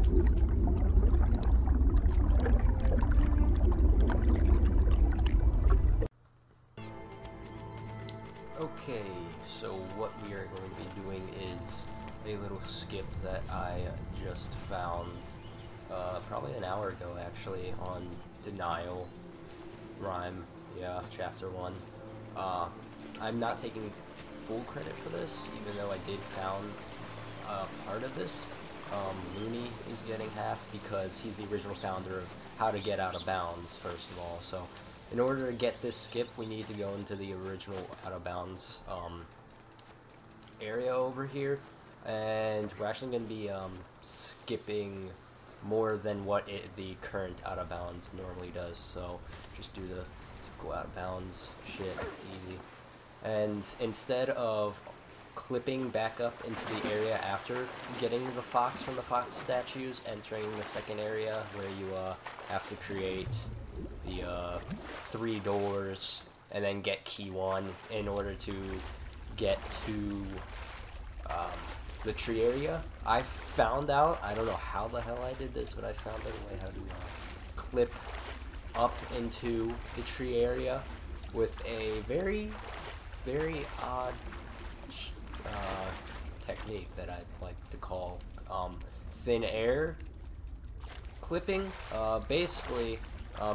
Okay, so what we are going to be doing is a little skip that I just found probably an hour ago actually on Denial, RiME, yeah, chapter 1. I'm not taking full credit for this, even though I did found part of this. Looney is getting half because he's the original founder of How to Get Out of Bounds, first of all. So in order to get this skip, we need to go into the original Out of Bounds area over here, and we're actually going to be skipping more than what the current Out of Bounds normally does. So just do the typical Out of Bounds shit, easy. And instead of clipping back up into the area after getting the fox from the fox statues, entering the second area where you have to create the 3 doors and then get key 1 in order to get to the tree area. I found out, I don't know how the hell I did this, but I found out a way how to clip up into the tree area with a very odd technique that I'd like to call thin air clipping. Basically,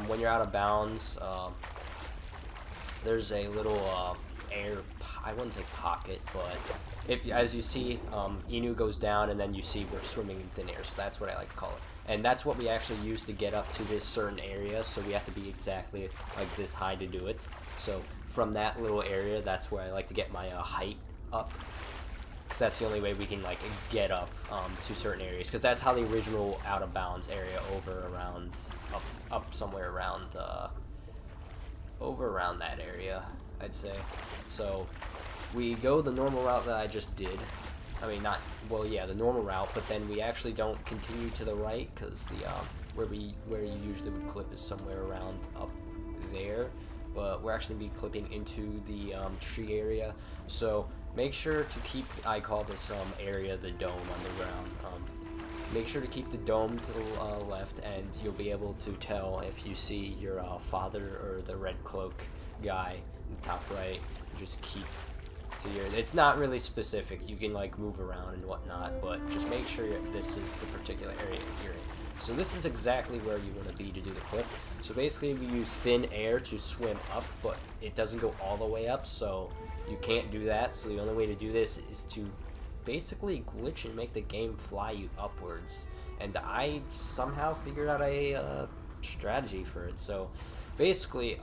when you're out of bounds, there's a little air, I wouldn't say pocket, but if, as you see, Inu goes down and then you see we're swimming in thin air, so that's what I like to call it. And that's what we actually use to get up to this certain area, so we have to be exactly like this high to do it. So from that little area, that's where I like to get my height up, because that's the only way we can like get up to certain areas, because that's how the original Out of Bounds area over around up somewhere around over around that area, I'd say. So we go the normal route that I just did. I mean, not, well, yeah, the normal route, but then we actually don't continue to the right, because the where you usually would clip is somewhere around up there, but we're actually be clipping into the tree area. So make sure to keep, I call this area the dome underground. Make sure to keep the dome to the left, and you'll be able to tell if you see your father or the red cloak guy in the top right. Just keep to your, it's not really specific, you can like move around and whatnot, but just make sure this is the particular area you're in. So this is exactly where you want to be to do the clip. So basically we use thin air to swim up, but it doesn't go all the way up, so you can't do that. So the only way to do this is to basically glitch and make the game fly you upwards. And I somehow figured out a strategy for it. So basically,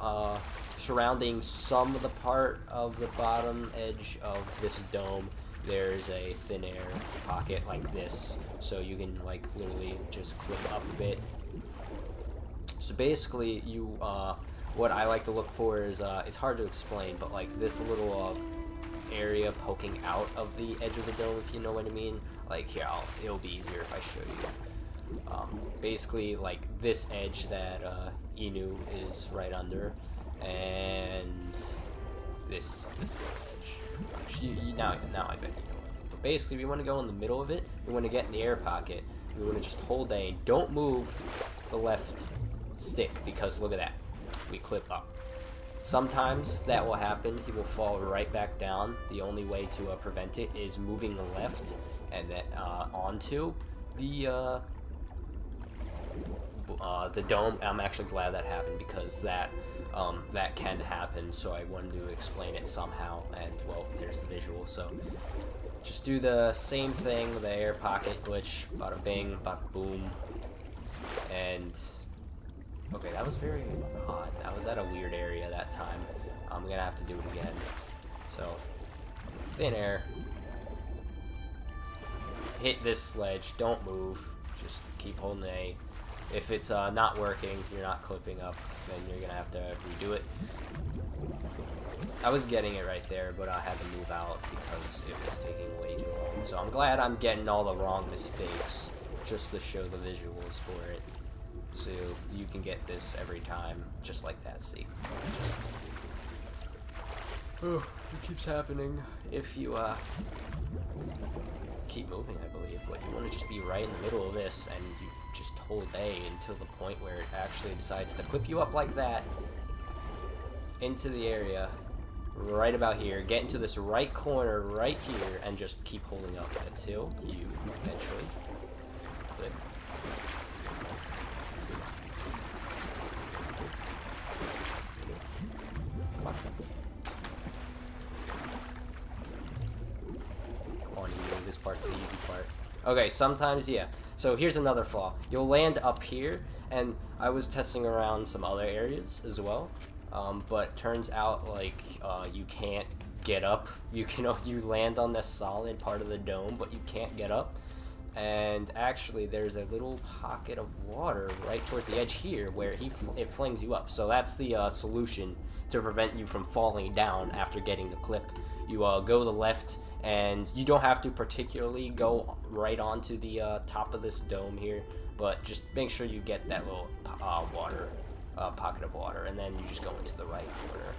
surrounding some of the part of the bottom edge of this dome, there's a thin air pocket like this, so you can like literally just clip up a bit. So basically, you what I like to look for is it's hard to explain, but like this little area poking out of the edge of the dome, if you know what I mean. Like here, it'll be easier if I show you. Basically, like this edge that Inu is right under, and this little edge. Now I bet you know what I mean. But basically, we want to go in the middle of it. We want to get in the air pocket. We want to just hold A. Don't move the left stick, because look at that. We clip up. Sometimes that will happen. He will fall right back down. The only way to prevent it is moving left and then onto the dome. I'm actually glad that happened, because that can happen, so I wanted to explain it somehow, and well, there's the visual. So just do the same thing, the air pocket glitch, bada bing, bada boom, and okay, that was very odd. I was at a weird area that time. I'm gonna have to do it again. So thin air, hit this ledge, don't move, just keep holding A. If it's not working, you're not clipping up, then you're gonna have to redo it. I was getting it right there, but I had to move out because it was taking way too long. So I'm glad I'm getting all the wrong mistakes just to show the visuals for it, so you can get this every time, just like that. See, it keeps happening if you keep moving, I believe, but you want to just be right in the middle of this, and you just hold A until the point where it actually decides to clip you up like that into the area right about here. Get into this right corner right here, and just keep holding up until you eventually clip. This part's the easy part. Okay, sometimes, yeah. So here's another flaw. You'll land up here, and I was testing around some other areas as well, but turns out, like, you can't get up. You land on this solid part of the dome, but you can't get up. And actually, there's a little pocket of water right towards the edge here where it flings you up. So that's the solution to prevent you from falling down after getting the clip. You go to the left, and you don't have to particularly go right onto the top of this dome here, but just make sure you get that little pocket of water, and then you just go into the right corner,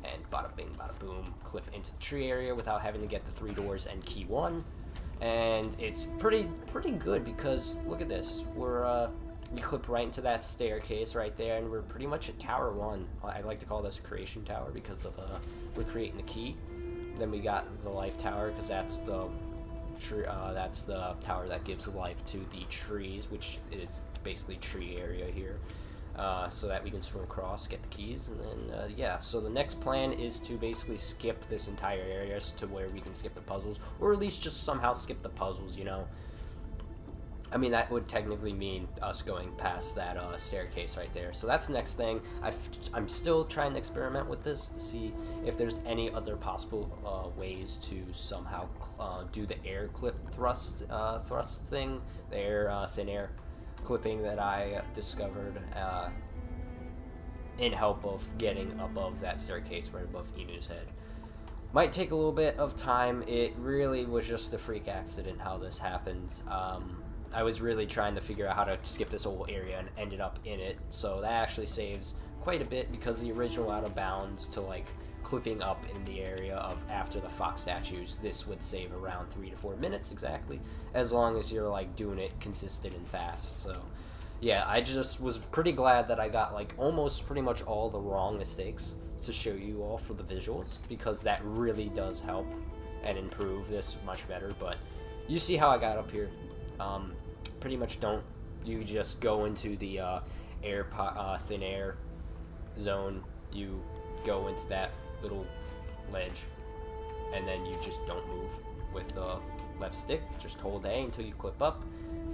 and bada bing, bada boom, clip into the tree area without having to get the 3 doors and key 1. And it's pretty good, because look at this. We clip right into that staircase right there, and we're pretty much at Tower 1. I like to call this Creation Tower because of we're creating the key. Then we got the Life Tower, because that's the tower that gives life to the trees, which is basically tree area here. So that we can swim across, get the keys, and then, yeah. So the next plan is to basically skip this entire area to where we can skip the puzzles, or at least just somehow skip the puzzles, you know. I mean, that would technically mean us going past that staircase right there. So that's the next thing. I'm still trying to experiment with this to see if there's any other possible ways to somehow do the air clip thrust thing, the air thin air clipping that I discovered in help of getting above that staircase right above Enu's head. Might take a little bit of time. It really was just a freak accident how this happened. I was really trying to figure out how to skip this whole area and ended up in it, so that actually saves quite a bit, because the original out of bounds to like clipping up in the area of after the fox statues, this would save around 3 to 4 minutes exactly, as long as you're like doing it consistent and fast. So yeah, I just was pretty glad that I got like almost pretty much all the wrong mistakes to show you all for the visuals, because that really does help and improve this much better. But you see how I got up here. Pretty much you just go into the thin air zone, you go into that little ledge, and then you just don't move with the left stick, just hold A until you clip up,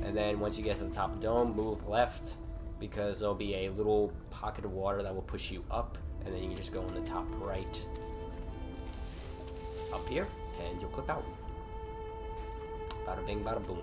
and then once you get to the top of the dome, move left, because there'll be a little pocket of water that will push you up, and then you can just go in the top right up here, and you'll clip out. Bada bing, bada boom.